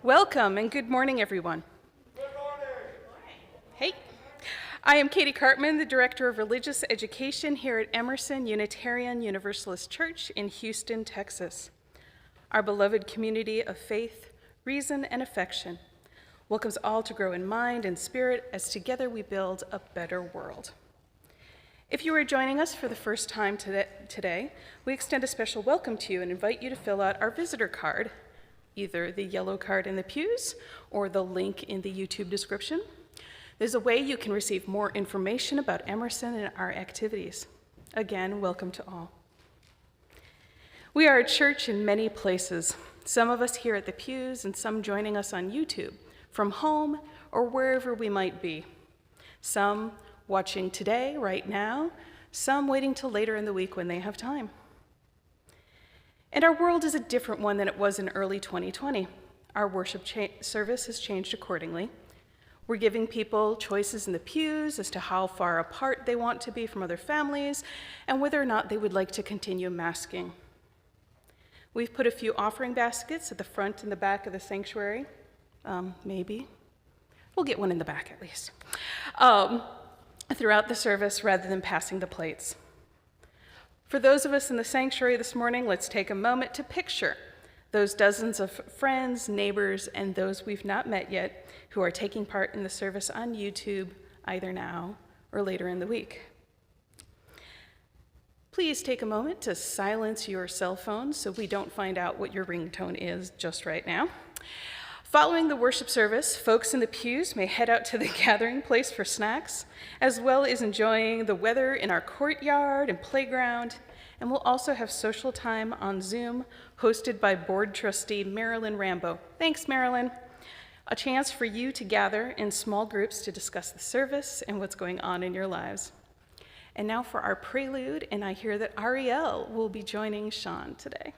Welcome and good morning, everyone. Good morning. Hey, I am Katie Cartman, the Director of Religious Education here at Emerson Unitarian Universalist Church in Houston, Texas. Our beloved community of faith, reason, and affection welcomes all to grow in mind and spirit as together we build a better world. If you are joining us for the first time today, we extend a special welcome to you and invite you to fill out our visitor card, either the yellow card in the pews or the link in the YouTube description. There's a way you can receive more information about Emerson and our activities. Again, welcome to all. We are a church in many places, some of us here at the pews and some joining us on YouTube, from home or wherever we might be. Some watching today, right now, some waiting till later in the week when they have time. And our world is a different one than it was in early 2020. Our worship service has changed accordingly. We're giving people choices in the pews as to how far apart they want to be from other families and whether or not they would like to continue masking. We've put a few offering baskets at the front and the back of the sanctuary. Maybe. We'll get one in the back at least. Throughout the service rather than passing the plates. For those of us in the sanctuary this morning, let's take a moment to picture those dozens of friends, neighbors, and those we've not met yet who are taking part in the service on YouTube either now or later in the week. Please take a moment to silence your cell phone so we don't find out what your ringtone is just right now. Following the worship service, folks in the pews may head out to the gathering place for snacks, as well as enjoying the weather in our courtyard and playground, and we'll also have social time on Zoom, hosted by board trustee Marilyn Rambo. Thanks, Marilyn. A chance for you to gather in small groups to discuss the service and what's going on in your lives. And now for our prelude, and I hear that Ariel will be joining Sean today.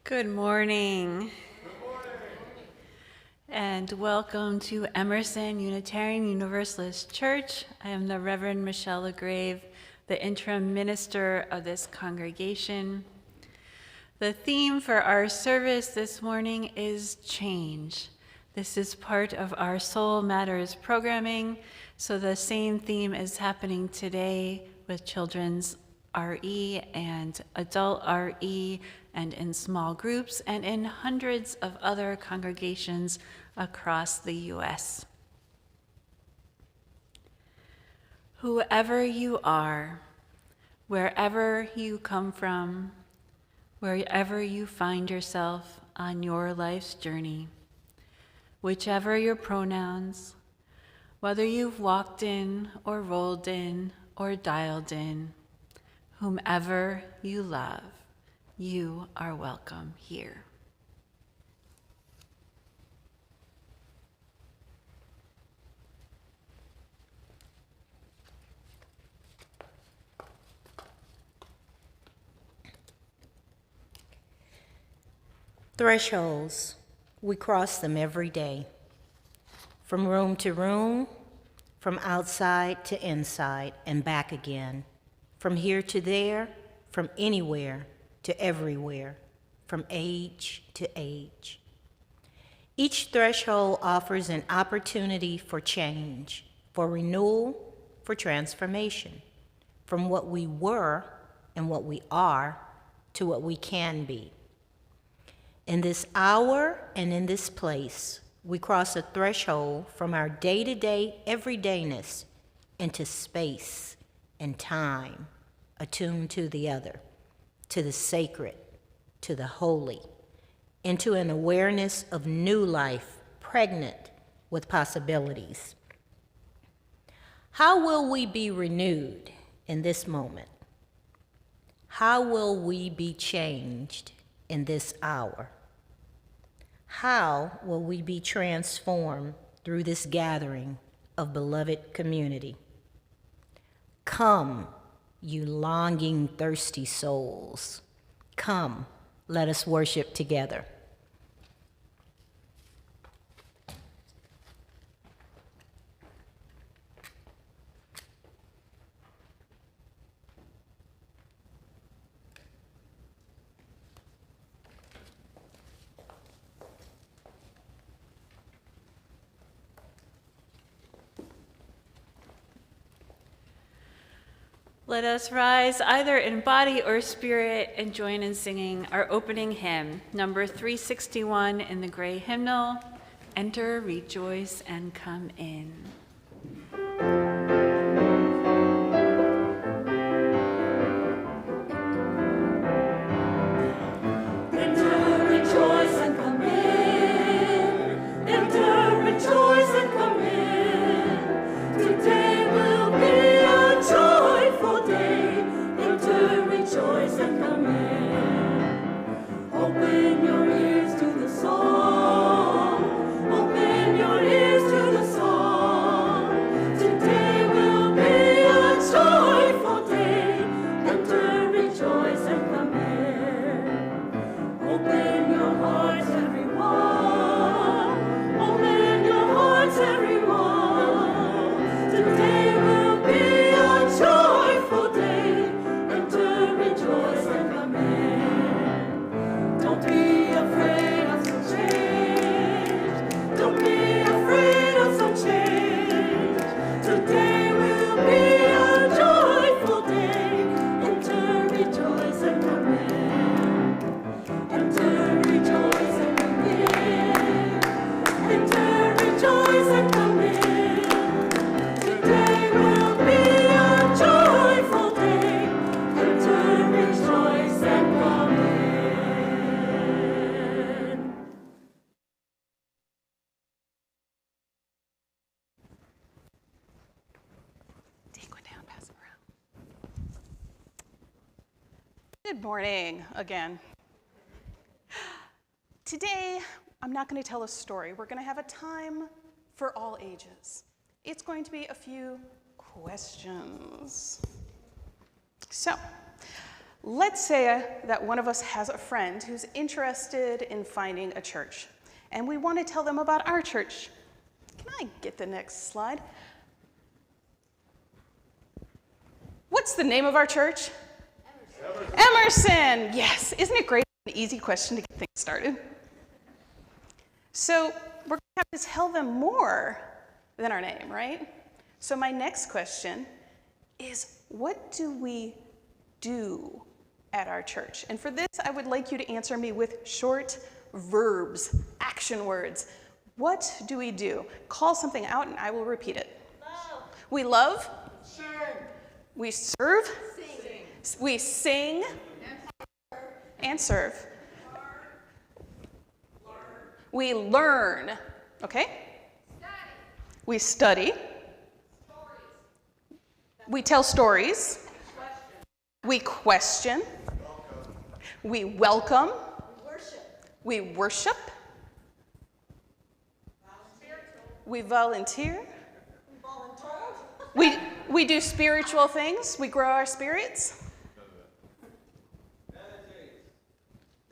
Good morning. And welcome to Emerson Unitarian Universalist Church. I am the Reverend Michelle LaGrave, the interim minister of this congregation. The theme for our service this morning is change. This is part of our Soul Matters programming, so the same theme is happening today with children's RE and adult RE and in small groups and in hundreds of other congregations across the U.S. Whoever you are, wherever you come from, wherever you find yourself on your life's journey, whichever your pronouns, whether you've walked in or rolled in or dialed in, whomever you love, you are welcome here. Thresholds, we cross them every day. From room to room, from outside to inside, and back again. From here to there, from anywhere to everywhere, from age to age. Each threshold offers an opportunity for change, for renewal, for transformation, from what we were and what we are to what we can be. In this hour and in this place, we cross a threshold from our day-to-day everydayness into space and time, attuned to the other, to the sacred, to the holy, into an awareness of new life, pregnant with possibilities. How will we be renewed in this moment? How will we be changed in this hour? How will we be transformed through this gathering of beloved community? Come, you longing, thirsty souls. Come, let us worship together. Let us rise either in body or spirit and join in singing our opening hymn, number 361 in the gray hymnal, Enter, Rejoice, and Come In. Good morning again. Today, I'm not going to tell a story. We're going to have a time for all ages. It's going to be a few questions. So, let's say that one of us has a friend who's interested in finding a church, and we want to tell them about our church. Can I get the next slide? What's the name of our church? Emerson. Yes. Isn't it great An easy question to get things started. So we're going to have to tell them more than our name, right? So my next question is, what do we do at our church? And for this, I would like you to answer me with short verbs, action words. What do we do? Call something out and I will repeat it. Love. We love. Serve. We serve. Sing. We sing. And serve. We learn. Okay? Study. We study. Stories. We tell stories. We question. We welcome. Worship. We worship. We volunteer. Voluntold. We do spiritual things. We grow our spirits.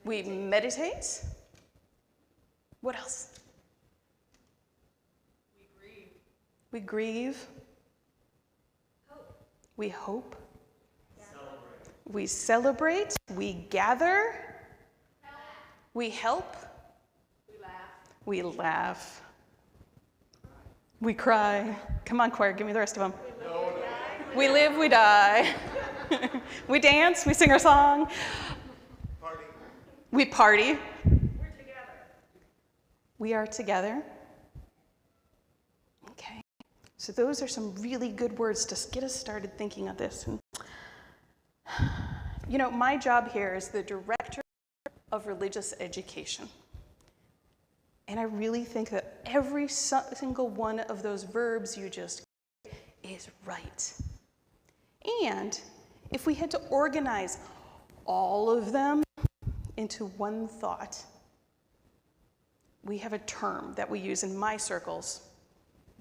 We meditate. What else? We grieve. We hope. We celebrate. We gather. We help. We laugh. We cry. Come on, choir, give me the rest of them. We live, we die. We dance, we sing our song. Party. We party. We're together. We are together. Okay. So those are some really good words to get us started thinking of this. And, you know, my job here is the director of religious education. And I really think that every single one of those verbs you just is right. And if we had to organize all of them into one thought, we have a term that we use in my circles.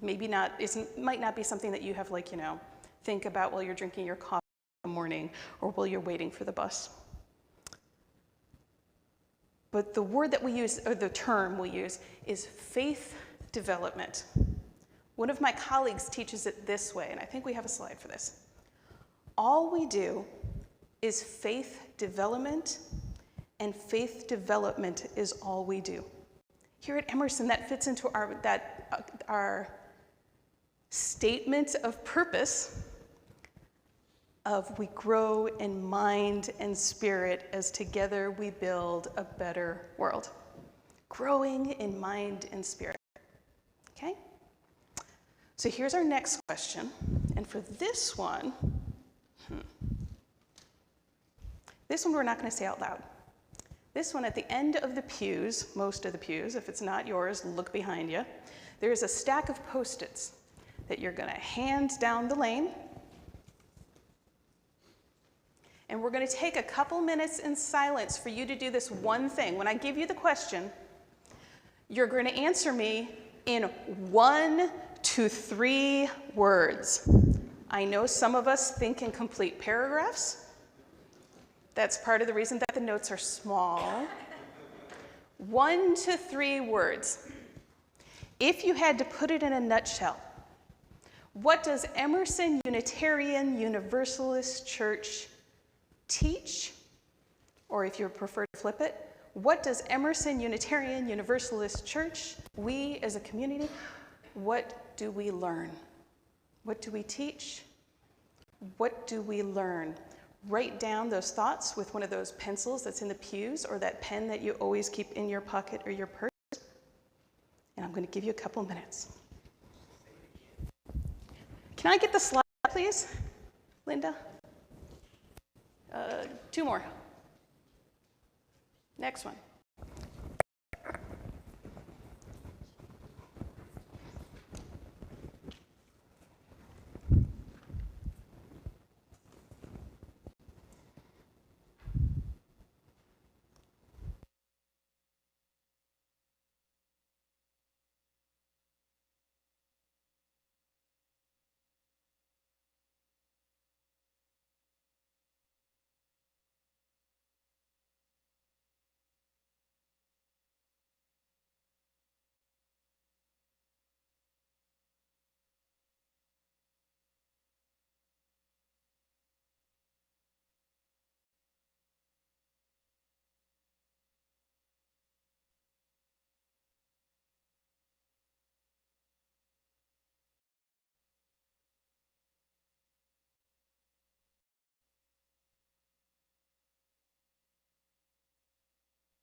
Maybe not, might not be something that you have, like, you know, think about while you're drinking your coffee in the morning or while you're waiting for the bus. But the word that we use, or the term we use, is faith development. One of my colleagues teaches it this way, and I think we have a slide for this. All we do is faith development, and faith development is all we do. Here at Emerson, that fits into our statement of purpose of we grow in mind and spirit as together we build a better world. Growing in mind and spirit. Okay? So here's our next question. And for this one we're not going to say out loud. This one, at the end of the pews, most of the pews, if it's not yours, look behind you. There's a stack of Post-its that you're going to hand down the lane. And we're going to take a couple minutes in silence for you to do this one thing. When I give you the question, you're going to answer me in 1 to 3 words. I know some of us think in complete paragraphs. That's part of the reason that the notes are small. 1 to 3 words. If you had to put it in a nutshell, what does Emerson Unitarian Universalist Church teach? Or if you prefer to flip it, what does Emerson Unitarian Universalist Church, we as a community, what do we learn? What do we teach? What do we learn? Write down those thoughts with one of those pencils that's in the pews or that pen that you always keep in your pocket or your purse. And I'm going to give you a couple minutes. Can I get the slide, please, Linda? 2 more. Next one.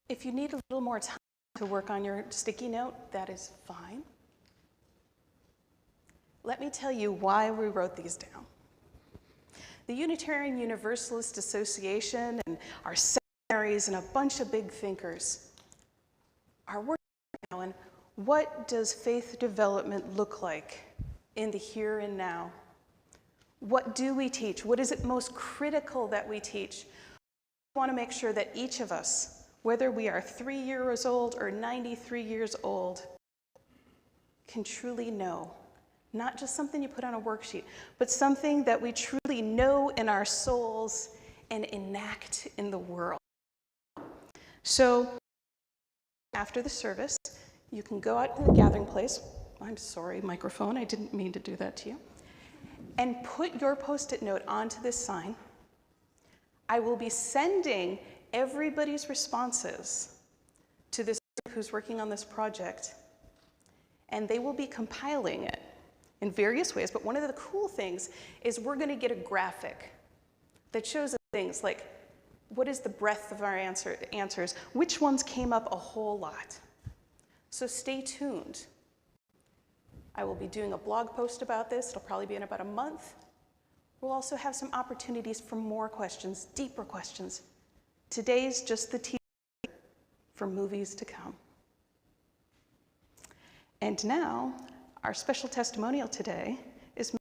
If you need a little more time to work on your sticky note, that is fine. Let me tell you why we wrote these down. The Unitarian Universalist Association and our seminaries and a bunch of big thinkers are working now on what does faith development look like in the here and now? What do we teach? What is it most critical that we teach? We want to make sure that each of us, whether we are 3 years old or 93 years old, can truly know. Not just something you put on a worksheet, but something that we truly know in our souls and enact in the world. So after the service, you can go out to the gathering place. I'm sorry, microphone, I didn't mean to do that to you. And put your Post-it note onto this sign. I will be sending everybody's responses to this group who's working on this project, and they will be compiling it in various ways. But one of the cool things is we're going to get a graphic that shows us things like what is the breadth of our answers, which ones came up a whole lot. So stay tuned. I will be doing a blog post about this. It'll probably be in about a month. We'll also have some opportunities for more questions, deeper questions. Today's just the teaser for movies to come. And now, our special testimonial today is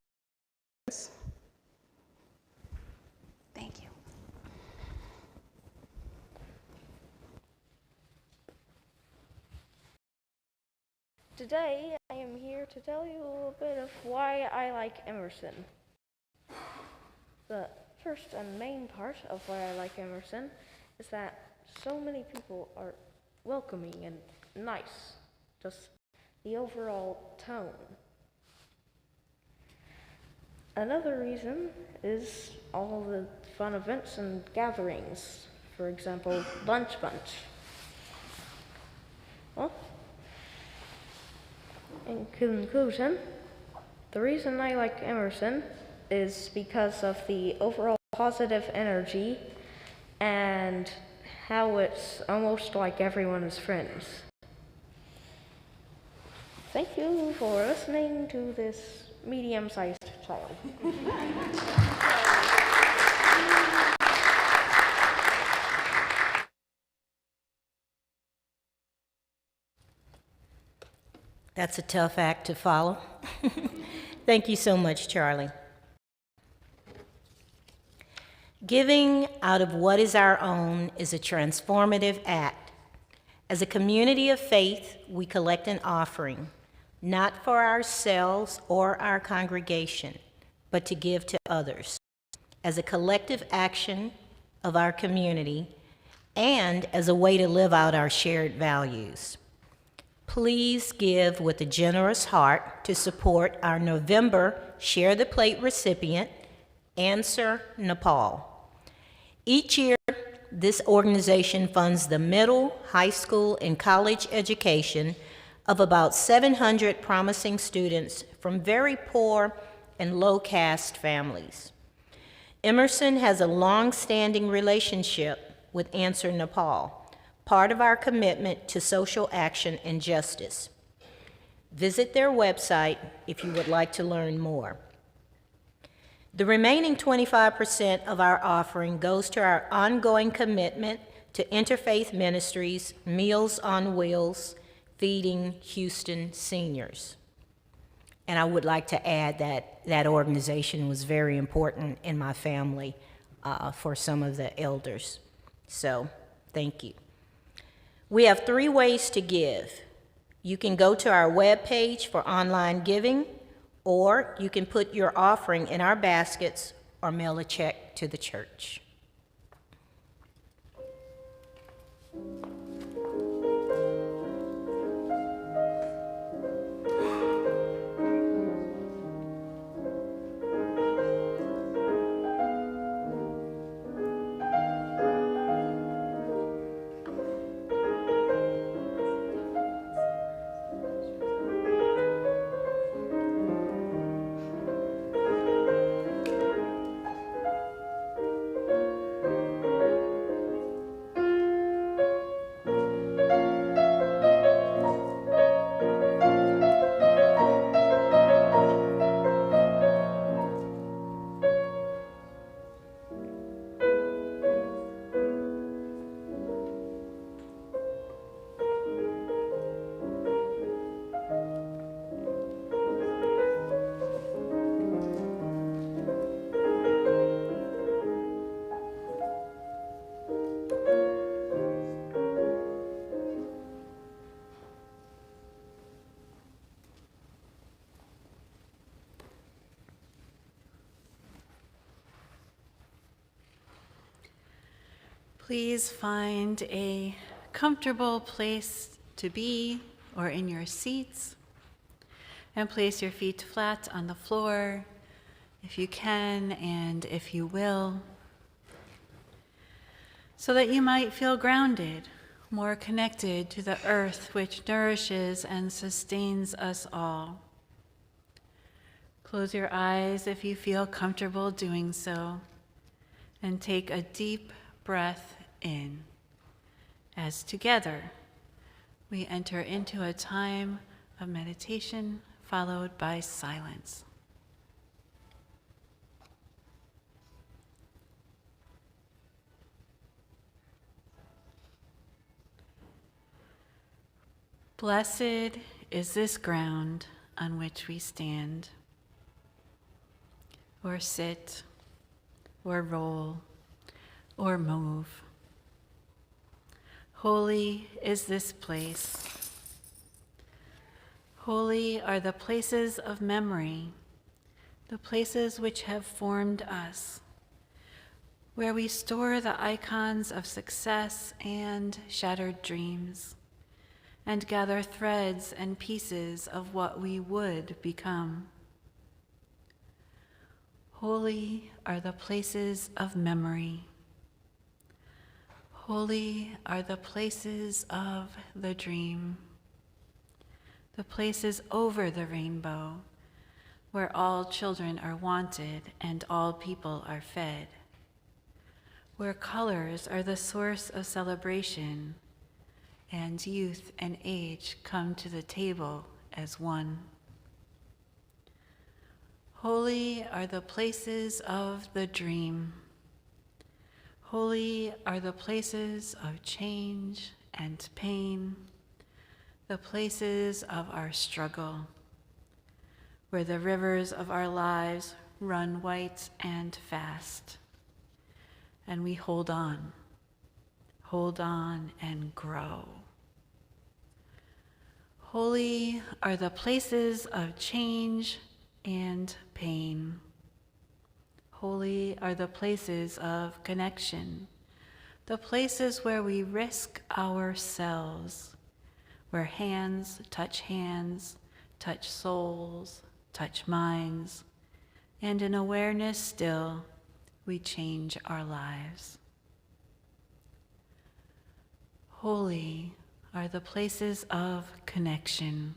thank you. Today, I am here to tell you a little bit of why I like Emerson. The first and main part of why I like Emerson is that so many people are welcoming and nice, just the overall tone. Another reason is all the fun events and gatherings, for example, Lunch Bunch. Well, in conclusion, the reason I like Emerson is because of the overall positive energy and how it's almost like everyone is friends. Thank you for listening to this medium-sized child. That's a tough act to follow. Thank you so much, Charlie. Giving out of what is our own is a transformative act. As a community of faith, we collect an offering, not for ourselves or our congregation, but to give to others, as a collective action of our community and as a way to live out our shared values. Please give with a generous heart to support our November Share the Plate recipient, Answer Nepal. Each year, this organization funds the middle, high school, and college education of about 700 promising students from very poor and low-caste families. Emerson has a long-standing relationship with Answer Nepal, part of our commitment to social action and justice. Visit their website if you would like to learn more. The remaining 25% of our offering goes to our ongoing commitment to interfaith ministries, Meals on Wheels, feeding Houston seniors. And I would like to add that that organization was very important in my family for some of the elders. So, thank you. We have 3 ways to give. You can go to our webpage for online giving, or you can put your offering in our baskets or mail a check to the church. Please find a comfortable place to be or in your seats, and place your feet flat on the floor if you can and if you will, so that you might feel grounded, more connected to the earth which nourishes and sustains us all. Close your eyes if you feel comfortable doing so, and take a deep breath in as together we enter into a time of meditation followed by silence. Blessed is this ground on which we stand, or sit, or roll, or move. Holy is this place. Holy are the places of memory, the places which have formed us, where we store the icons of success and shattered dreams, and gather threads and pieces of what we would become. Holy are the places of memory. Holy are the places of the dream, the places over the rainbow, where all children are wanted and all people are fed, where colors are the source of celebration, and youth and age come to the table as one. Holy are the places of the dream. Holy are the places of change and pain, the places of our struggle, where the rivers of our lives run white and fast, and we hold on and grow. Holy are the places of change and pain. Holy are the places of connection, the places where we risk ourselves, where hands, touch souls, touch minds, and in awareness still, we change our lives. Holy are the places of connection.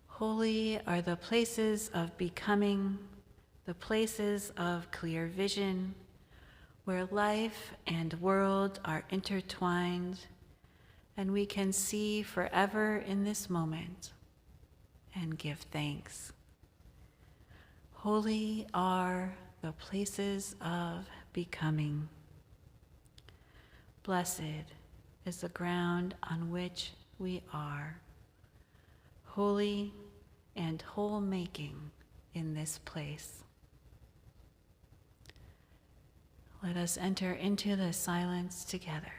Holy are the places of becoming, the places of clear vision, where life and world are intertwined, and we can see forever in this moment and give thanks. Holy are the places of becoming. Blessed is the ground on which we are, holy and whole making in this place. Let us enter into the silence together.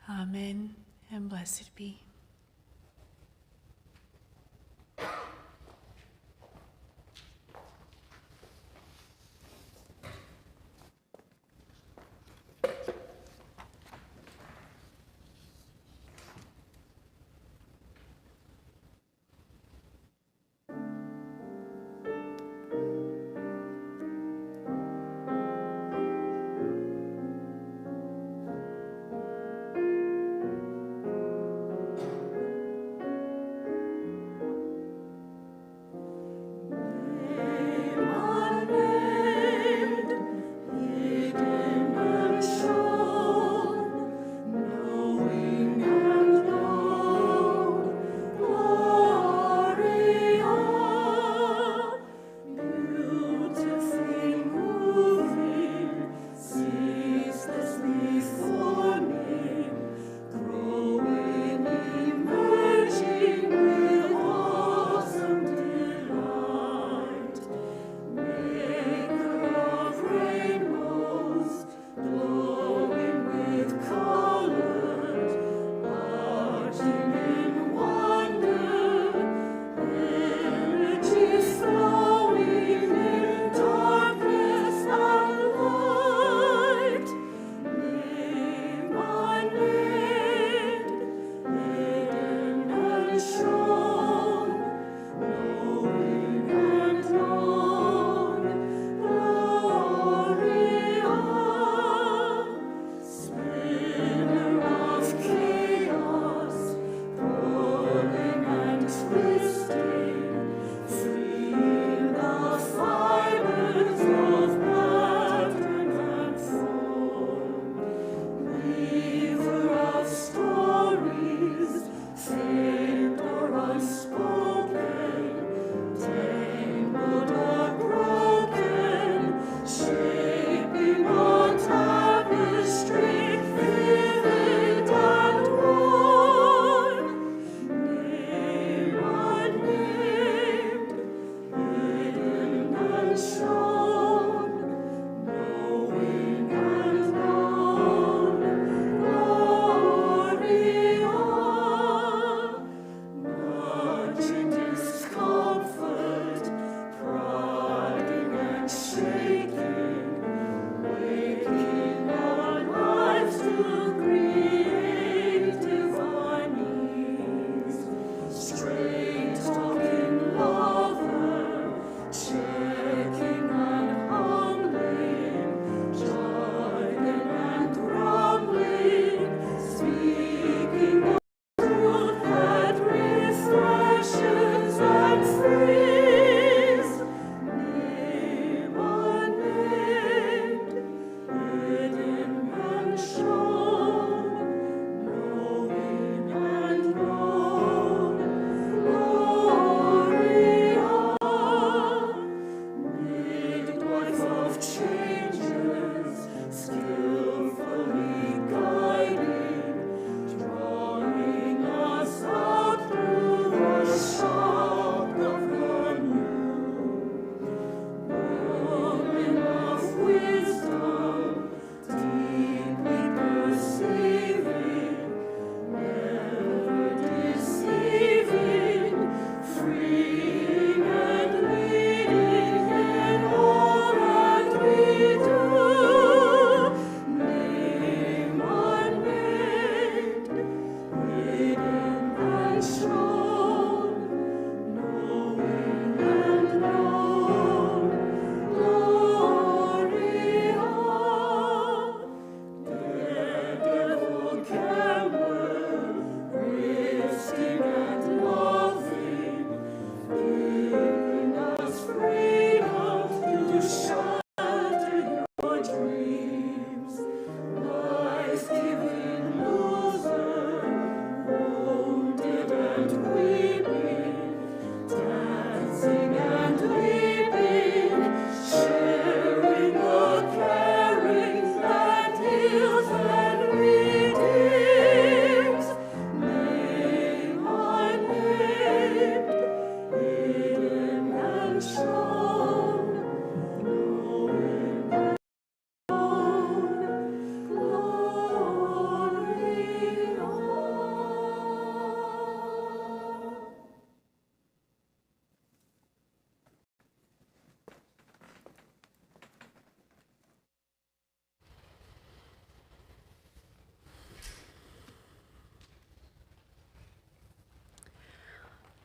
Amen, and blessed be.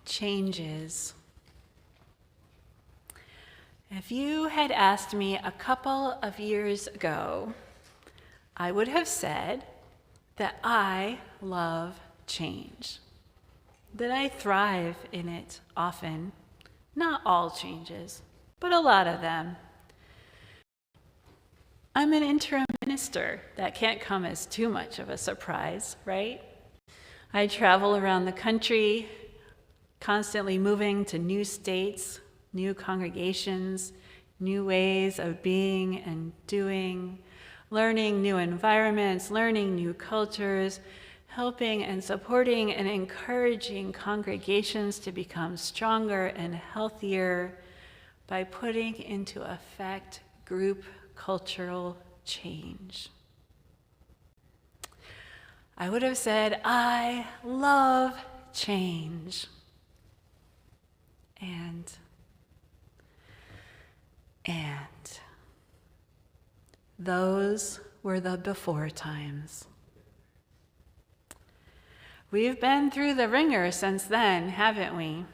Changes. If you had asked me a couple of years ago, I would have said that I love change, that I thrive in it often. Not all changes, but a lot of them. I'm an interim minister. That can't come as too much of a surprise, right? I travel around the country, constantly moving to new states, new congregations, new ways of being and doing, learning new environments, learning new cultures, helping and supporting and encouraging congregations to become stronger and healthier by putting into effect group cultural change. I would have said, I love change. And those were the before times. We've been through the ringer since then, haven't we?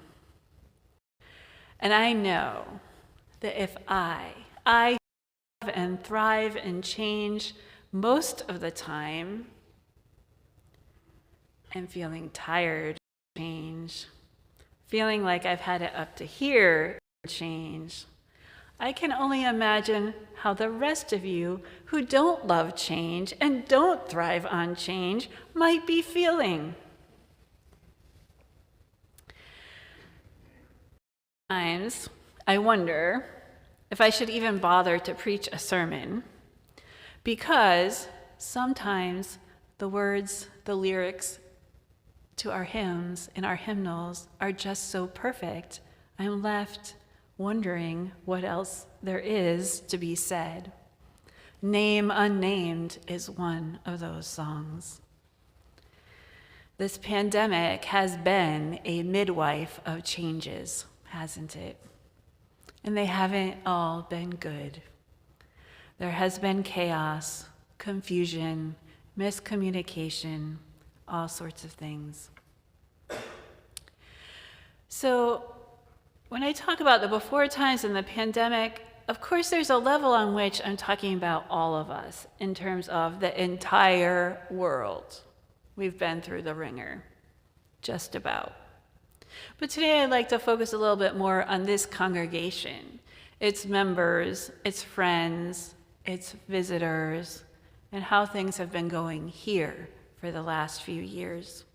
And I know that if I live and thrive and change most of the time, I'm feeling tired of change, feeling like I've had it up to here change. I can only imagine how the rest of you who don't love change and don't thrive on change might be feeling. Sometimes I wonder if I should even bother to preach a sermon, because sometimes the words, the lyrics to our hymns and our hymnals are just so perfect, I'm left wondering what else there is to be said. Name Unnamed is one of those songs. This pandemic has been a midwife of changes, hasn't it? And they haven't all been good. There has been chaos, confusion, miscommunication, all sorts of things. So when I talk about the before times and the pandemic, of course there's a level on which I'm talking about all of us in terms of the entire world. We've been through the ringer, just about. But today I'd like to focus a little bit more on this congregation, its members, its friends, its visitors, and how things have been going here for the last few years.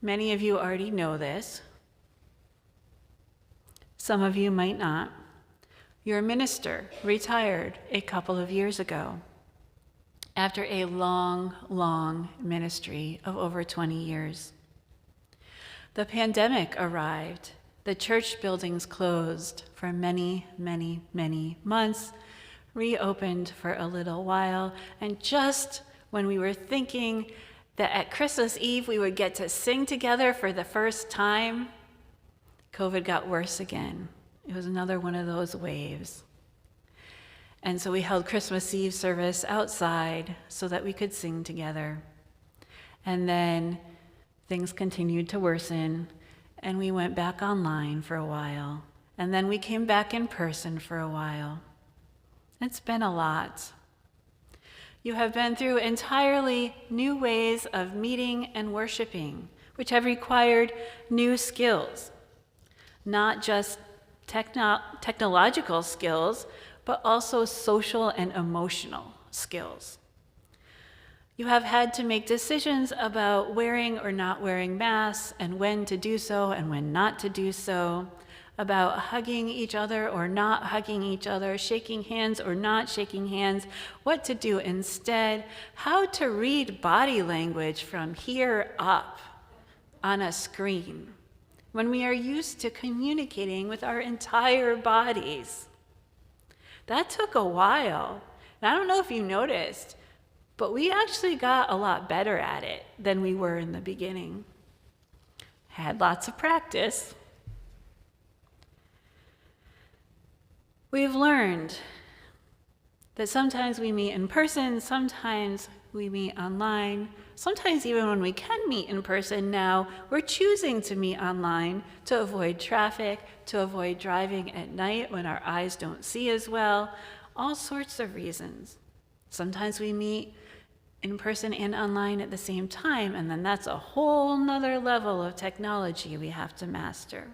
Many of you already know this. Some of you might not. Your minister retired a couple of years ago after a long, long ministry of over 20 years. The pandemic arrived. The church buildings closed for many, many, many months, reopened for a little while, and just when we were thinking that at Christmas Eve we would get to sing together for the first time, COVID got worse again. It was another one of those waves. And so we held Christmas Eve service outside so that we could sing together. And then things continued to worsen, and we went back online for a while. And then we came back in person for a while. It's been a lot. You have been through entirely new ways of meeting and worshiping, which have required new skills. Not just technological skills, but also social and emotional skills. You have had to make decisions about wearing or not wearing masks, and when to do so and when not to do so, about hugging each other or not hugging each other, shaking hands or not shaking hands, what to do instead, how to read body language from here up on a screen when we are used to communicating with our entire bodies. That took a while. And I don't know if you noticed, but we actually got a lot better at it than we were in the beginning. Had lots of practice. We've learned that sometimes we meet in person, sometimes we meet online. Sometimes even when we can meet in person now, we're choosing to meet online to avoid traffic, to avoid driving at night when our eyes don't see as well, all sorts of reasons. Sometimes we meet in person and online at the same time, and then that's a whole nother level of technology we have to master.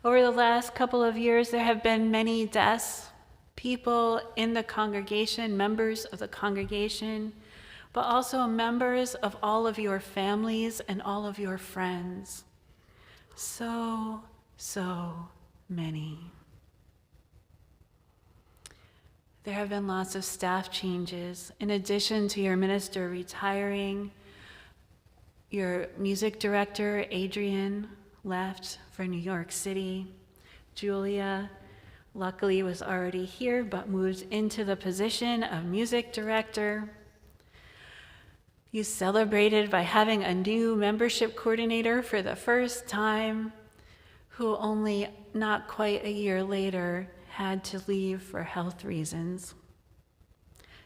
Over the last couple of years, there have been many deaths, people in the congregation, members of the congregation, but also members of all of your families and all of your friends. So many. There have been lots of staff changes. In addition to your minister retiring, your music director, Adrian, left for New York City. Julia, luckily, was already here, but moved into the position of music director. You celebrated by having a new membership coordinator for the first time, who only not quite a year later had to leave for health reasons.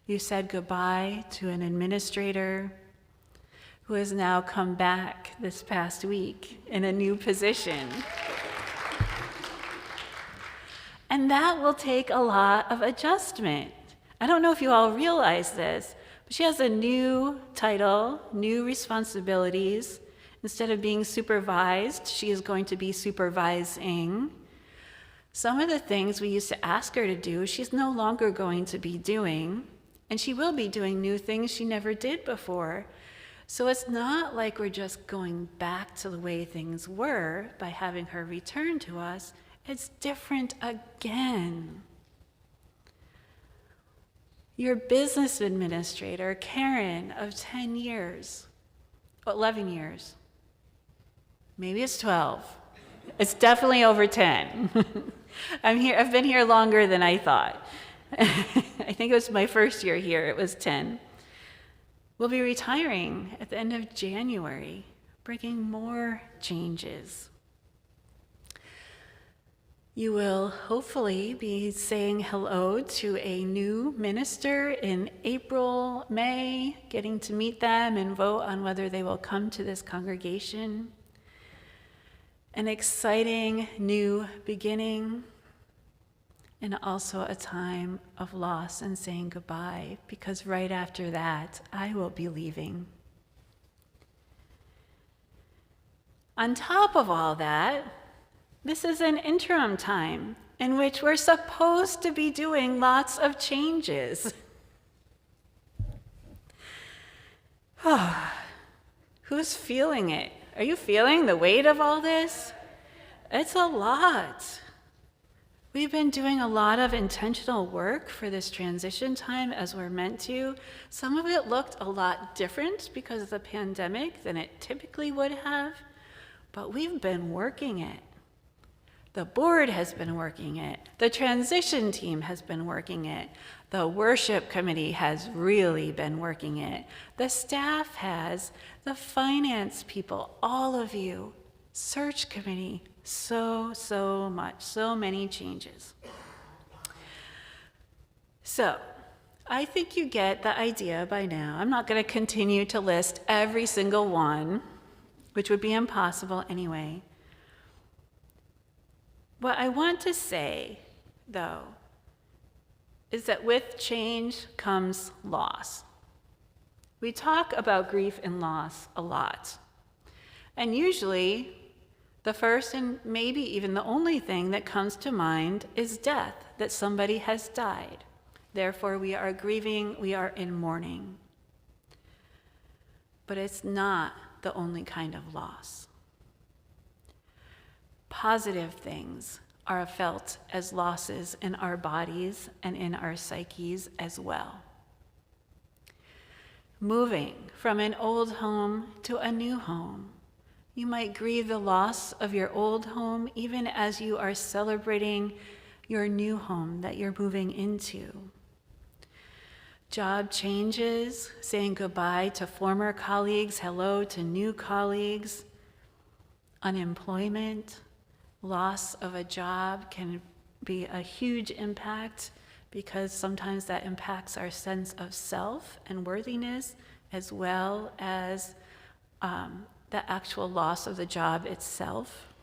You said goodbye to an administrator who has now come back this past week in a new position. And that will take a lot of adjustment. I don't know if you all realize this, but she has a new title, new responsibilities. Instead of being supervised, she is going to be supervising. Some of the things we used to ask her to do, she's no longer going to be doing, and she will be doing new things she never did before. So it's not like we're just going back to the way things were by having her return to us. It's different again. Your business administrator, Karen, of 10 years, 11 years, maybe it's 12. It's definitely over 10. I've been here longer than I thought. I think it was my first year here, it was 10. We'll be retiring at the end of January, bringing more changes. You will hopefully be saying hello to a new minister in April, May, getting to meet them and vote on whether they will come to this congregation. An exciting new beginning, and also a time of loss and saying goodbye, because right after that, I will be leaving. On top of all that, this is an interim time in which we're supposed to be doing lots of changes. Who's feeling it? Are you feeling the weight of all this? It's a lot. We've been doing a lot of intentional work for this transition time as we're meant to. Some of it looked a lot different because of the pandemic than it typically would have, but we've been working it. The board has been working it. The transition team has been working it. The worship committee has really been working it. The staff has, the finance people, all of you, search committee, so much, so many changes. So, I think you get the idea by now. I'm not going to continue to list every single one, which would be impossible anyway. What I want to say, though, is that with change comes loss. We talk about grief and loss a lot. And usually, the first and maybe even the only thing that comes to mind is death, that somebody has died. Therefore, we are grieving, we are in mourning. But it's not the only kind of loss. Positive things are felt as losses in our bodies and in our psyches as well. Moving from an old home to a new home. You might grieve the loss of your old home even as you are celebrating your new home that you're moving into. Job changes, saying goodbye to former colleagues, hello to new colleagues. Unemployment, loss of a job can be a huge impact because sometimes that impacts our sense of self and worthiness as well as the actual loss of the job itself.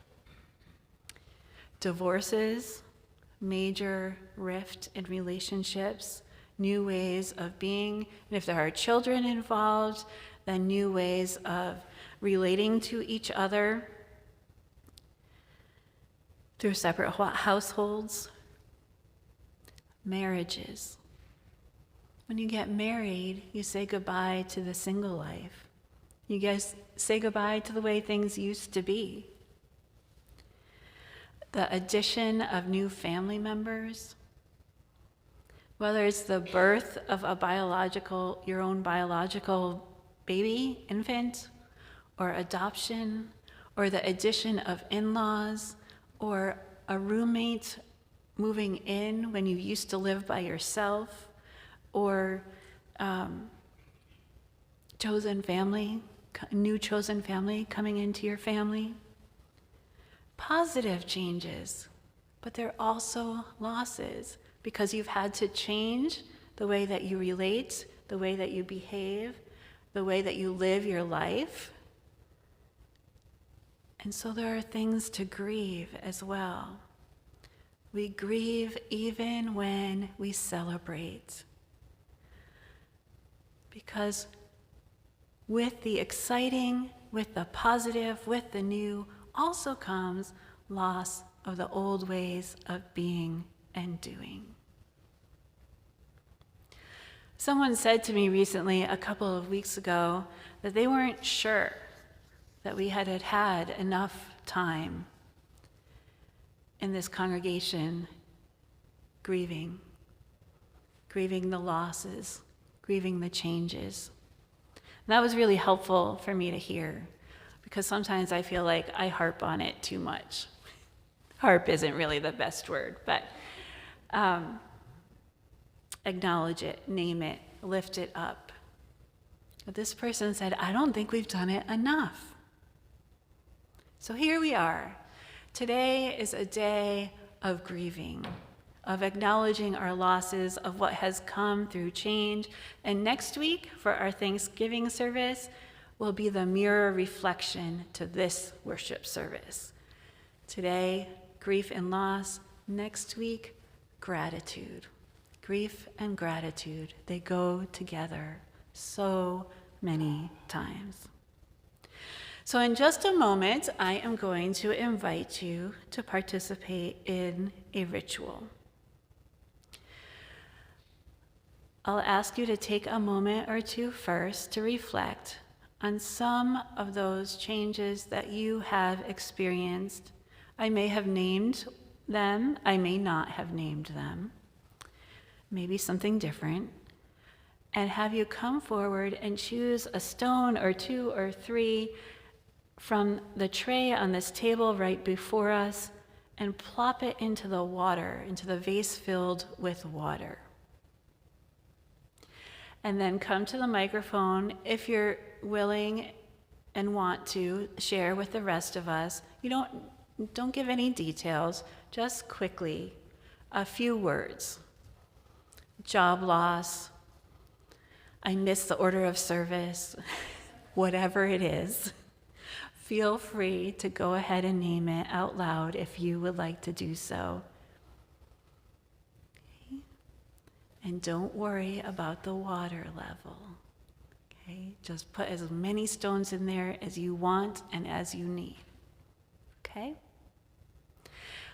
Divorces, major rift in relationships, new ways of being, and if there are children involved, then new ways of relating to each other through separate households. Marriages. When you get married, you say goodbye to the single life. You guys say goodbye to the way things used to be. The addition of new family members, whether it's the birth of your own biological baby, infant, or adoption, or the addition of in-laws, or a roommate moving in when you used to live by yourself, or chosen family, new chosen family coming into your family. Positive changes, but they're also losses because you've had to change the way that you relate, the way that you behave, the way that you live your life. And so there are things to grieve as well. We grieve even when we celebrate. Because with the exciting, with the positive, with the new, also comes loss of the old ways of being and doing. Someone said to me recently, a couple of weeks ago, that they weren't sure that we had had enough time in this congregation grieving the losses, grieving the changes. And that was really helpful for me to hear, because sometimes I feel like I harp on it too much. Harp isn't really the best word, but acknowledge it, name it, lift it up. But this person said, I don't think we've done it enough. So here we are. Today is a day of grieving, of acknowledging our losses, of what has come through change. And next week, for our Thanksgiving service, will be the mirror reflection to this worship service. Today, grief and loss. Next week, gratitude. Grief and gratitude, they go together so many times. So in just a moment, I am going to invite you to participate in a ritual. I'll ask you to take a moment or two first to reflect on some of those changes that you have experienced. I may have named them, I may not have named them, maybe something different, and have you come forward and choose a stone or two or three from the tray on this table right before us and plop it into the water, into the vase filled with water. And then come to the microphone if you're willing and want to share with the rest of us. You don't give any details, just quickly, a few words. Job loss, I missed the order of service, whatever it is. Feel free to go ahead and name it out loud if you would like to do so. Okay. And don't worry about the water level. Okay? Just put as many stones in there as you want and as you need. Okay?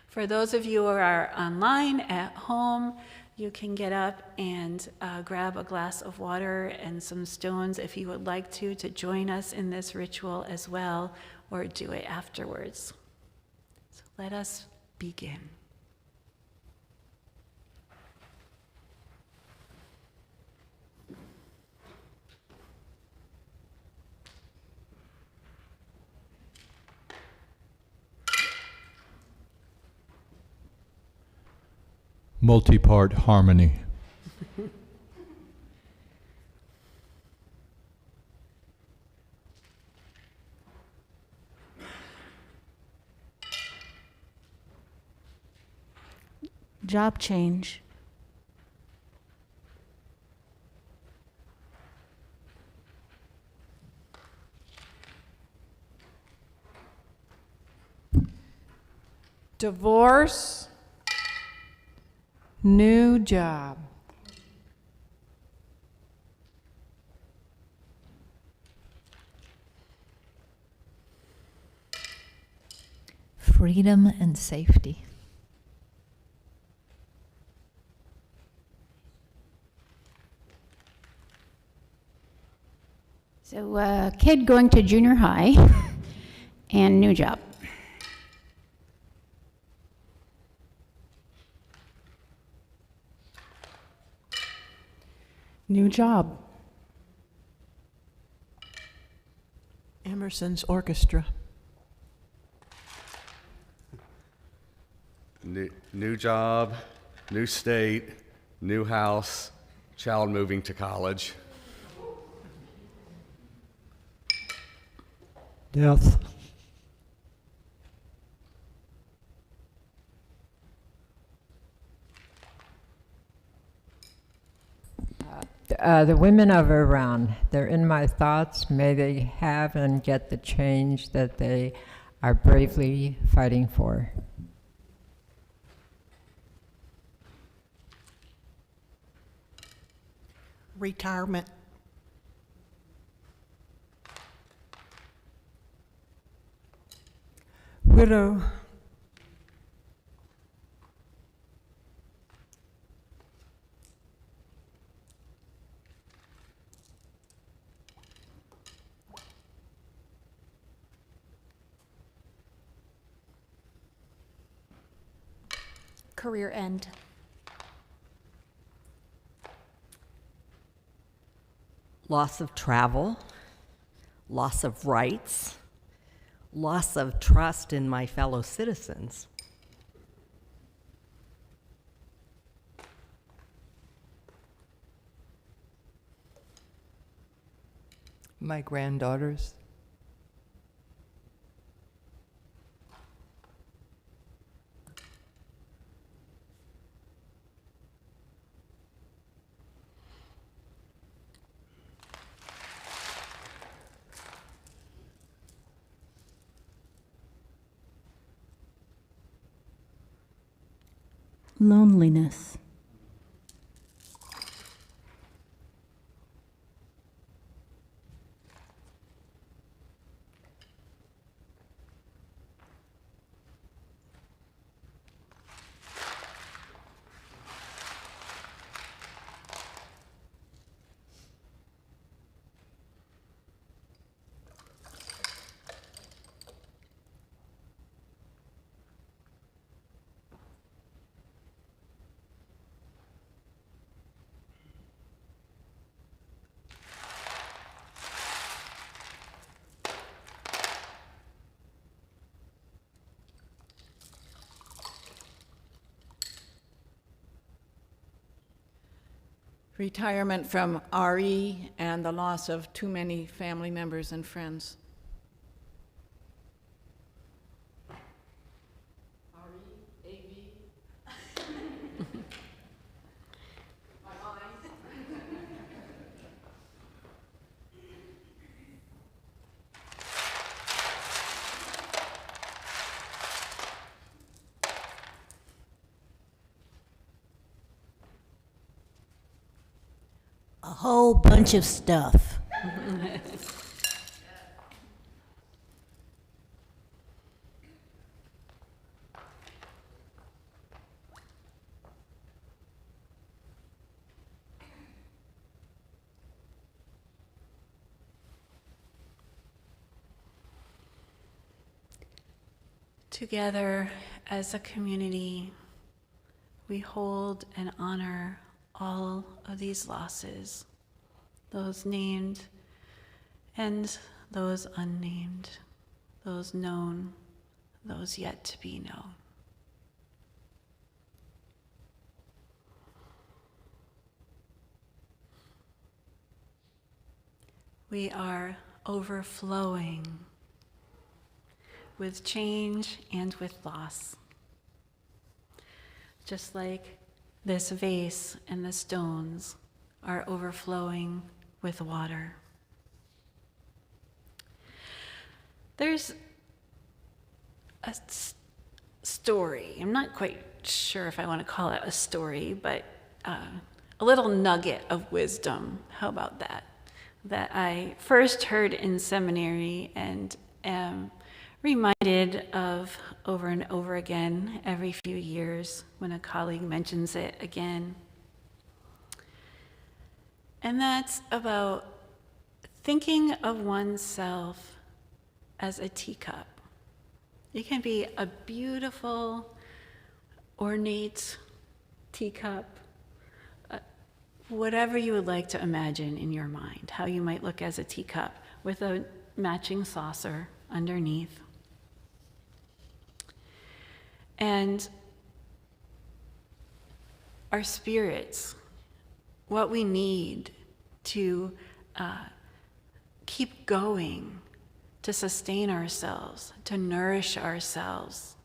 For those of you who are online at home, you can get up and grab a glass of water and some stones if you would like to join us in this ritual as well, or do it afterwards. So let us begin. Multi-part harmony. Job change. Divorce, new job. Freedom and safety. So kid going to junior high and new job. New job. Emerson's orchestra. New job, new state, new house, child moving to college. Death. The women of Iran, they're in my thoughts. May they have and get the change that they are bravely fighting for. Retirement. Widow. Career end. Loss of travel, loss of rights, loss of trust in my fellow citizens. My granddaughters. Loneliness. Retirement from RE and the loss of too many family members and friends. A whole bunch of stuff. Together as a community, we hold and honor all of these losses, those named and those unnamed, those known, those yet to be known. We are overflowing with change and with loss. Just like this vase and the stones are overflowing with water. There's a story, I'm not quite sure if I want to call it a story, but a little nugget of wisdom, how about that? That I first heard in seminary and am reminded of over and over again every few years when a colleague mentions it again. And that's about thinking of oneself as a teacup. It can be a beautiful, ornate teacup, whatever you would like to imagine in your mind, how you might look as a teacup with a matching saucer underneath. And our spirits, what we need to keep going, to sustain ourselves, to nourish ourselves,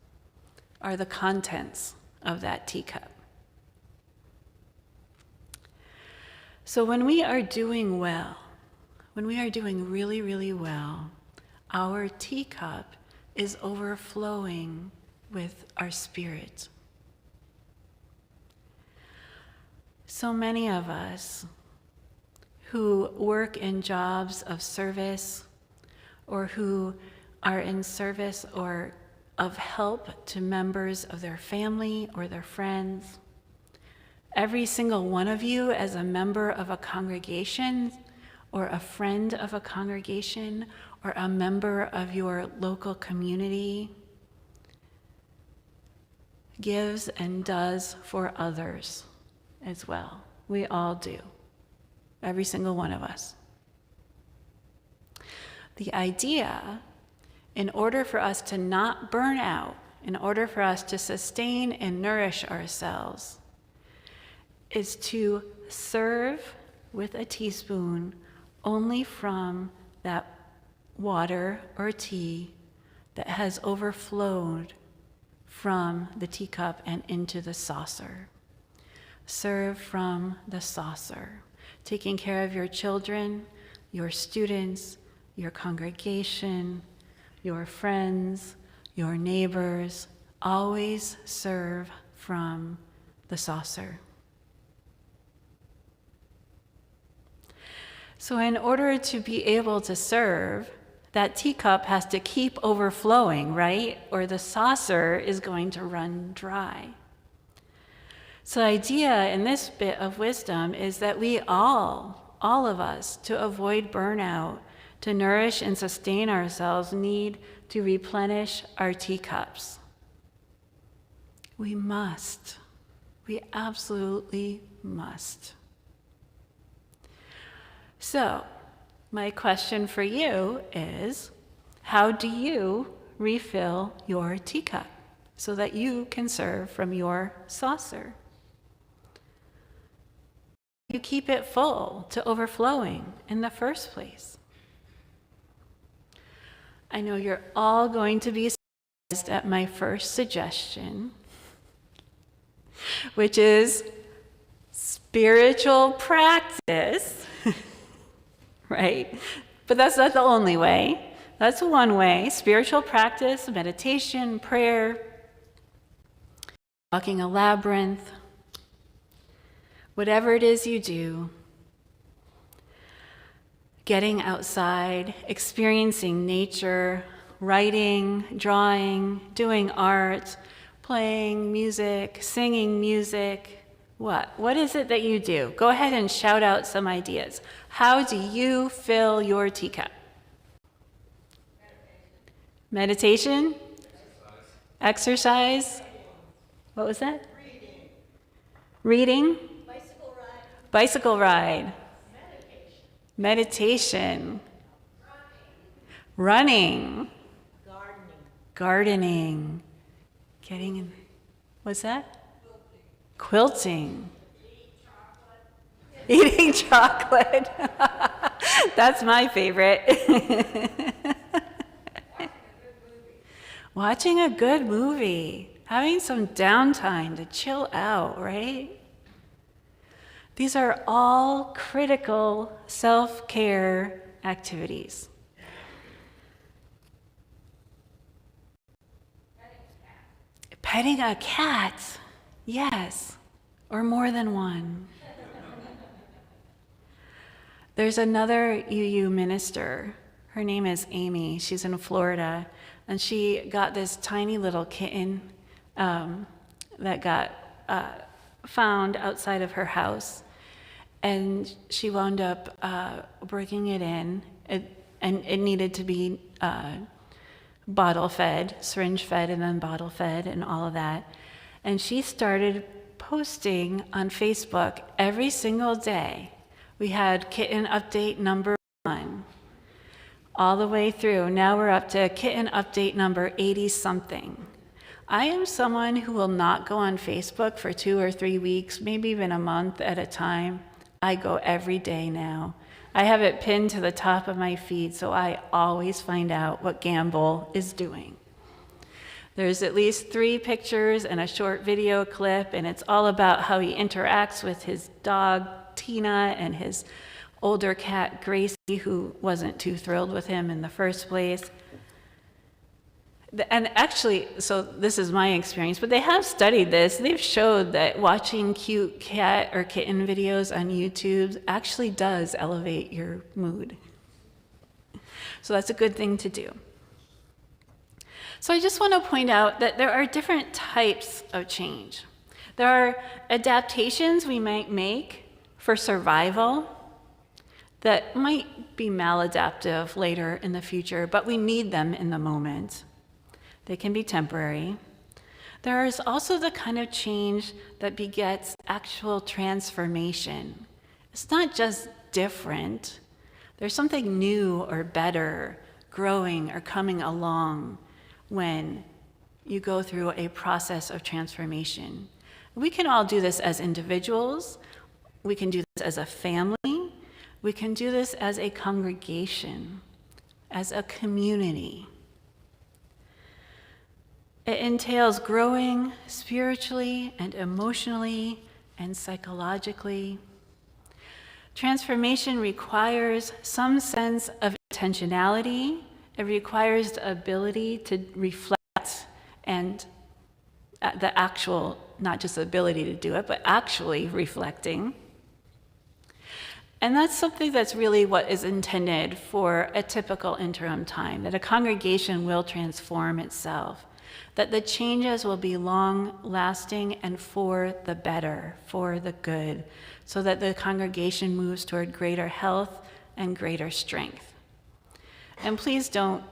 are the contents of that teacup. So when we are doing well, when we are doing really, really well, our teacup is overflowing with our spirit. So many of us who work in jobs of service or who are in service or of help to members of their family or their friends, every single one of you as a member of a congregation or a friend of a congregation or a member of your local community gives and does for others as well. We all do. Every single one of us. The idea, in order for us to not burn out, in order for us to sustain and nourish ourselves, is to serve with a teaspoon only from that water or tea that has overflowed from the teacup and into the saucer. Serve from the saucer, taking care of your children, your students, your congregation, your friends, your neighbors. Always serve from the saucer. So in order to be able to serve, that teacup has to keep overflowing, right? Or the saucer is going to run dry. So the idea in this bit of wisdom is that we all of us, to avoid burnout, to nourish and sustain ourselves, need to replenish our teacups. We must. We absolutely must. So, my question for you is, how do you refill your teacup so that you can serve from your saucer? You keep it full to overflowing in the first place. I know you're all going to be surprised at my first suggestion, which is spiritual practice, right? But that's not the only way. That's one way. Spiritual practice, meditation, prayer, walking a labyrinth, whatever it is you do, getting outside, experiencing nature, writing, drawing, doing art, playing music, singing music. What is it that you do? Go ahead and shout out some ideas. How do you fill your teacup? Meditation? Exercise? What was that? Reading? Bicycle ride. Meditation. Running. Gardening. Getting in. What's that? Quilting. Eating chocolate. That's my favorite. Watching a good movie. Having some downtime to chill out, right? These are all critical self-care activities. Petting a cat, yes, or more than one. There's another UU minister. Her name is Amy. She's in Florida, and she got this tiny little kitten that got found outside of her house, and she wound up breaking it in, and it needed to be bottle fed, syringe fed, and then bottle fed, and all of that. And she started posting on Facebook every single day. We had kitten update number 1 all the way through. Now we're up to kitten update number 80 something. I am someone who will not go on Facebook for 2 or 3 weeks, maybe even a month at a time. I go every day now. I have it pinned to the top of my feed, so I always find out what Gamble is doing. There's at least 3 pictures and a short video clip, and it's all about how he interacts with his dog, Tina, and his older cat, Gracie, who wasn't too thrilled with him in the first place. And actually, so this is my experience, but they have studied this. They've showed that watching cute cat or kitten videos on YouTube actually does elevate your mood. So that's a good thing to do. So I just want to point out that there are different types of change. There are adaptations we might make for survival that might be maladaptive later in the future, but we need them in the moment. They can be temporary. There is also the kind of change that begets actual transformation. It's not just different. There's something new or better growing or coming along when you go through a process of transformation. We can all do this as individuals. We can do this as a family. We can do this as a congregation, as a community. It entails growing spiritually and emotionally and psychologically. Transformation requires some sense of intentionality. It requires the ability to reflect and the actual not just the ability to do it, but actually reflecting. And that's something that's really what is intended for a typical interim time, that a congregation will transform itself, that the changes will be long-lasting and for the better, for the good, so that the congregation moves toward greater health and greater strength. And please don't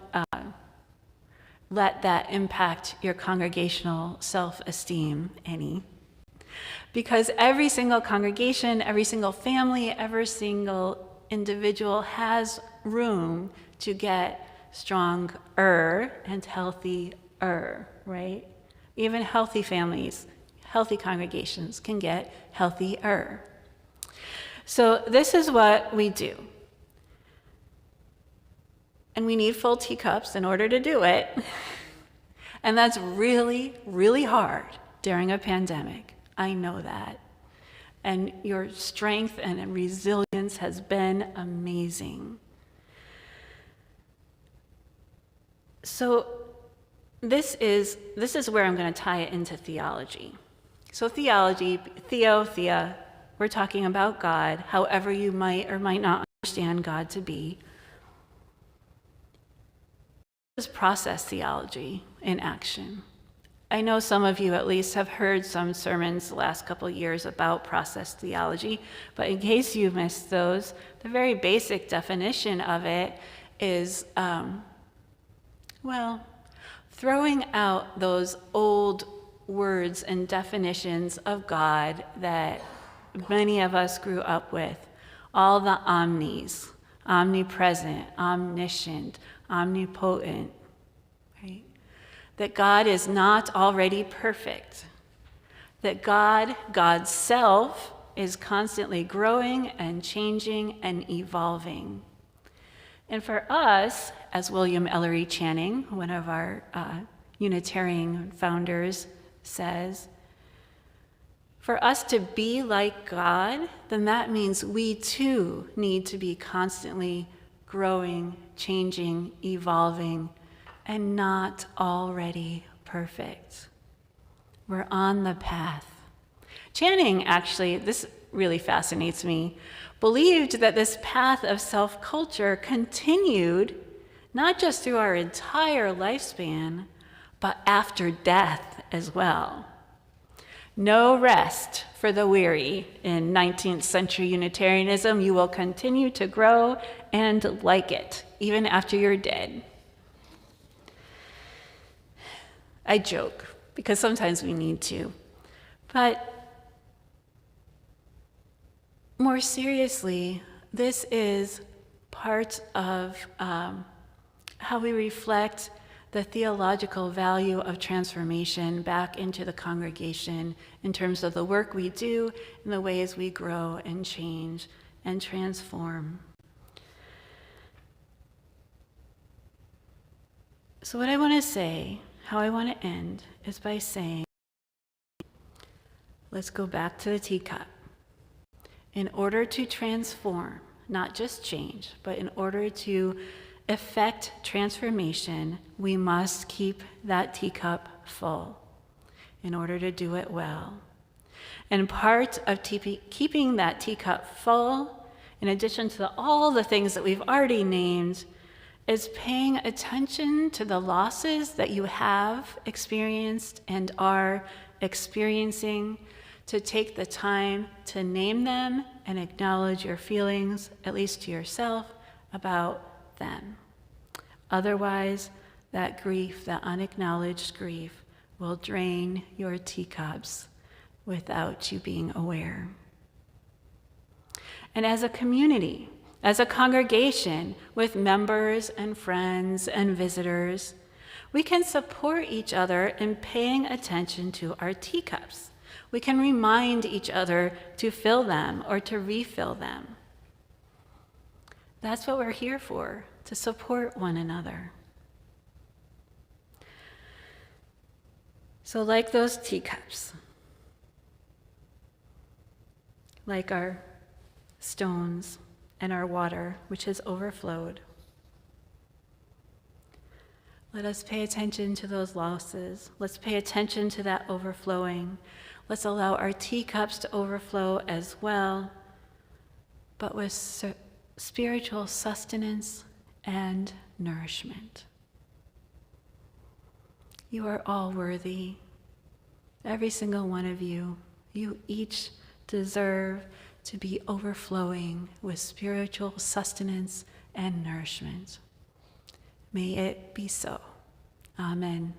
let that impact your congregational self-esteem any. Because every single congregation, every single family, every single individual has room to get stronger and healthier, right? Even healthy families, healthy congregations can get healthier. So this is what we do. And we need full teacups in order to do it. And that's really, really hard during a pandemic. I know that. And your strength and resilience has been amazing. So this is where I'm going to tie it into theology. So theology, thea, we're talking about God, however you might or might not understand God to be. This is process theology in action. I know some of you at least have heard some sermons the last couple of years about process theology, but in case you missed those, the very basic definition of it is, throwing out those old words and definitions of God that many of us grew up with, all the omnis, omnipresent, omniscient, omnipotent, right? That God is not already perfect, that God's self, is constantly growing and changing and evolving. And for us, as William Ellery Channing, one of our Unitarian founders, says, for us to be like God, then that means we too need to be constantly growing, changing, evolving, and not already perfect. We're on the path. Channing, actually, this really fascinates me, believed that this path of self-culture continued not just through our entire lifespan, but after death as well. No rest for the weary in 19th century Unitarianism. You will continue to grow and like it, even after you're dead. I joke, because sometimes we need to. But more seriously, this is part of how we reflect the theological value of transformation back into the congregation in terms of the work we do and the ways we grow and change and transform. So what I want to say, how I want to end, is by saying, let's go back to the teacup. In order to transform, not just change, but in order to effect transformation, we must keep that teacup full in order to do it well. And part of keeping that teacup full, in addition to all the things that we've already named, is paying attention to the losses that you have experienced and are experiencing, to take the time to name them and acknowledge your feelings, at least to yourself, about them. Otherwise, that grief, that unacknowledged grief, will drain your teacups without you being aware. And as a community, as a congregation with members and friends and visitors, we can support each other in paying attention to our teacups. We can remind each other to fill them or to refill them. That's what we're here for, to support one another. So like those teacups, like our stones and our water, which has overflowed, Let us pay attention to those losses. Let's pay attention to that overflowing. Let's allow our teacups to overflow as well, but with spiritual sustenance and nourishment. You are all worthy. Every single one of you. You each deserve to be overflowing with spiritual sustenance and nourishment. May it be so. Amen,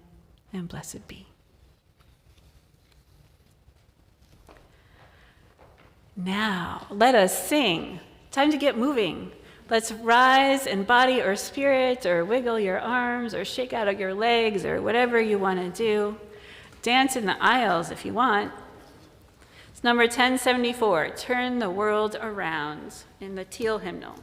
and blessed be. Now, let us sing. Time to get moving. Let's rise in body or spirit, or wiggle your arms, or shake out your legs, or whatever you want to do. Dance in the aisles if you want. It's number 1074, Turn the World Around, in the Teal hymnal.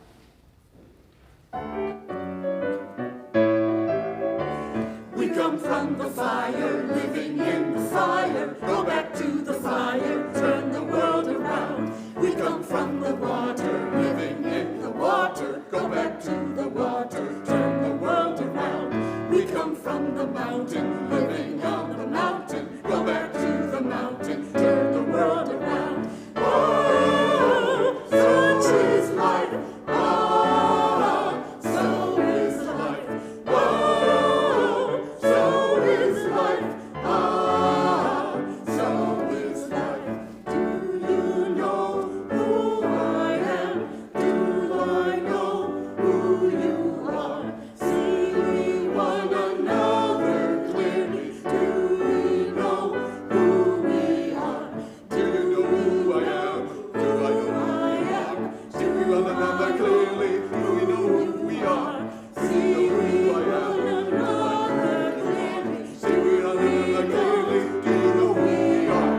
We come from the fire, living in the fire. Go back to the fire, turn the world around. We come from the water, living in the water. Go back to the water, turn the world around. We come from the mountain, living on the mountain. Go back to the mountain, turn the world around. Oh, such is life. Ah, so is life. Oh, so is life. Ah, so is life. Do you know who I am? Do I know who you are? See we one another clearly. Do we know who we are? Do you know who I am? Do I know who I am? See we one another clearly. Do we know who we are? See we one another clearly. See we one another clearly. Do you know who we are?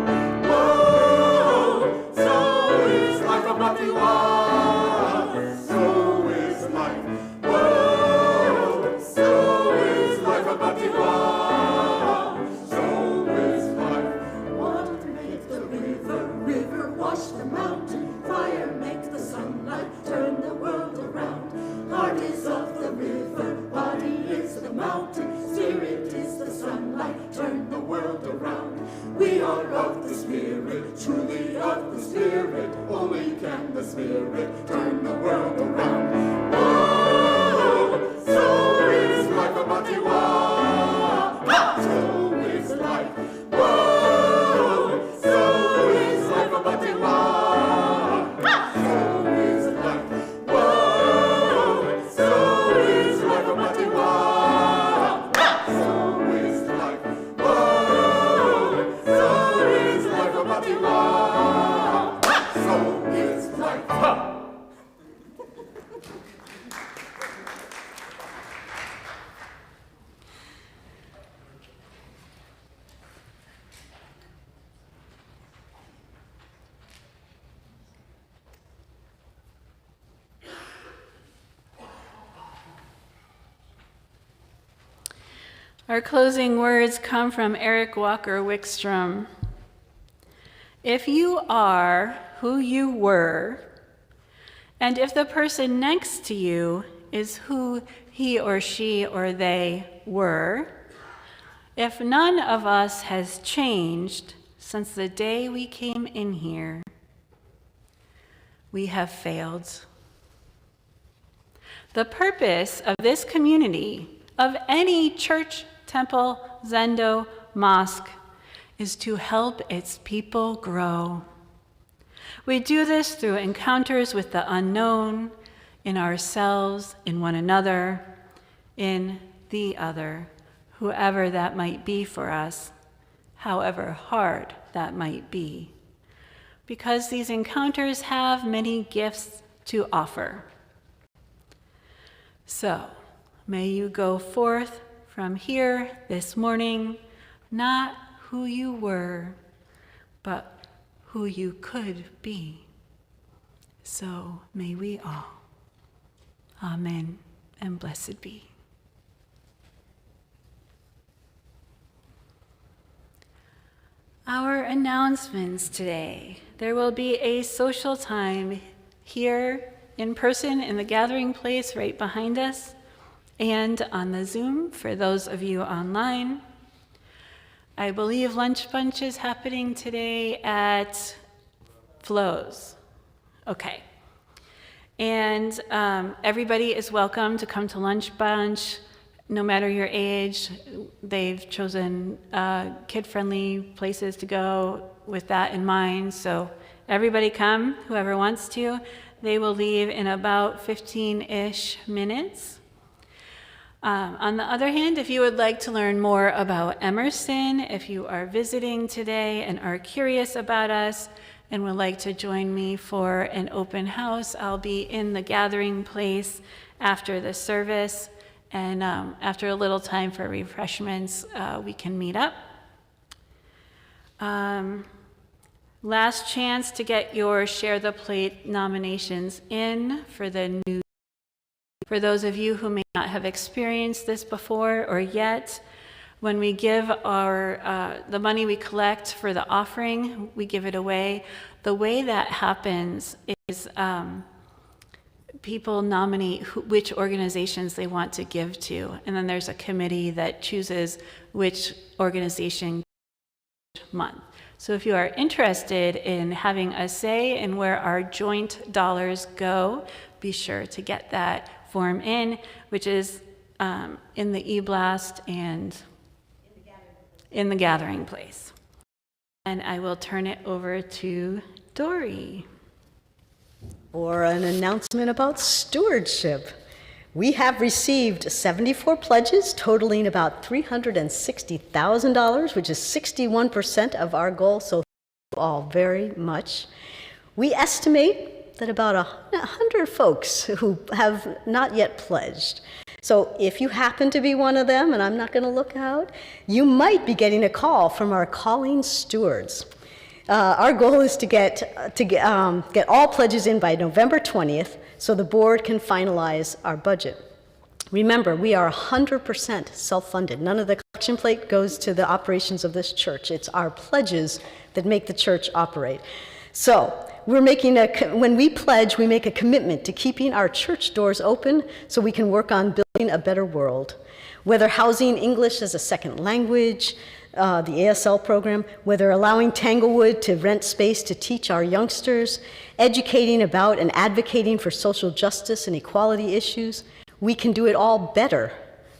Whoa, so is life a batiwa. So is life. Whoa, so is life a batiwa. So is life. Water makes the river, river wash the mountain. Fire makes the sunlight, turn the world around. Heart is of the river, body is the mountain. Spirit is the sunlight, turn the world around. We are of the Spirit, truly of the Spirit. Only can the Spirit turn the world around. Whoa, so is life a batiwa. So is life. Whoa, so is life a batiwa. So is life. Whoa, so is life a batiwa. So is life. Whoa, so is life a batiwa. So is life. Our closing words come from Eric Walker Wickstrom. If you are who you were, and if the person next to you is who he or she or they were, if none of us has changed since the day we came in here, we have failed. The purpose of this community, of any church, temple, zendo, mosque, is to help its people grow. We do this through encounters with the unknown, in ourselves, in one another, in the other, whoever that might be for us, however hard that might be, because these encounters have many gifts to offer. So, may you go forth from here this morning, not who you were, but who you could be. So may we all. Amen, and blessed be. Our announcements today. There will be a social time here in person in the gathering place right behind us and on the Zoom for those of you online. I believe Lunch Bunch is happening today at Flo's. Okay. And everybody is welcome to come to Lunch Bunch, no matter your age. They've chosen kid-friendly places to go with that in mind. So everybody come, whoever wants to. They will leave in about 15-ish minutes. On the other hand, if you would like to learn more about Emerson, if you are visiting today and are curious about us and would like to join me for an open house, I'll be in the gathering place after the service. And after a little time for refreshments, we can meet up. Last chance to get your Share the Plate nominations in for the new. For those of you who may not have experienced this before or yet, when we give the money we collect for the offering, we give it away. The way that happens is people nominate which organizations they want to give to, and then there's a committee that chooses which organization each month. So if you are interested in having a say in where our joint dollars go, be sure to get that form in, which is in the e-blast and in the gathering place. And I will turn it over to Dory. For an announcement about stewardship. We have received 74 pledges totaling about $360,000, which is 61% of our goal, so thank you all very much. We estimate that about 100 folks who have not yet pledged. So if you happen to be one of them, and I'm not going to look out, you might be getting a call from our calling stewards. Our goal is to get all pledges in by November 20th so the board can finalize our budget. Remember, we are 100% self-funded. None of the collection plate goes to the operations of this church. It's our pledges that make the church operate. So when we pledge, we make a commitment to keeping our church doors open so we can work on building a better world. Whether housing English as a second language, the ASL program, whether allowing Tanglewood to rent space to teach our youngsters, educating about and advocating for social justice and equality issues, we can do it all better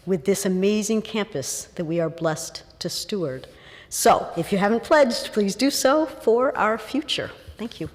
with this amazing campus that we are blessed to steward. So, if you haven't pledged, please do so for our future. Thank you.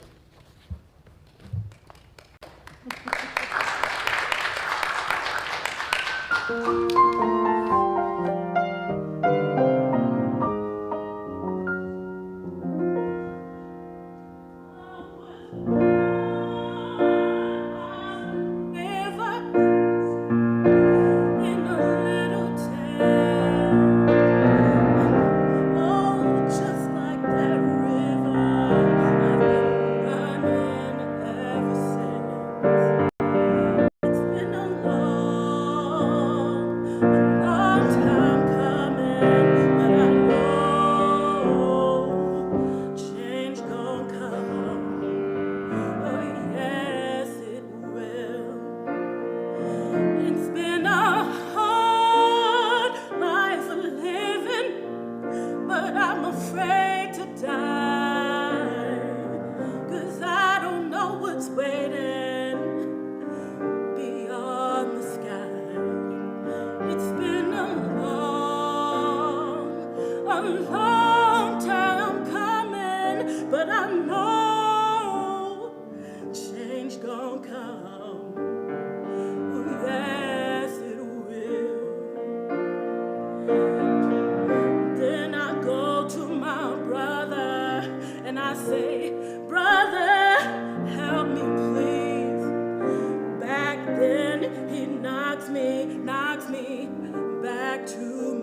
Knocks me back to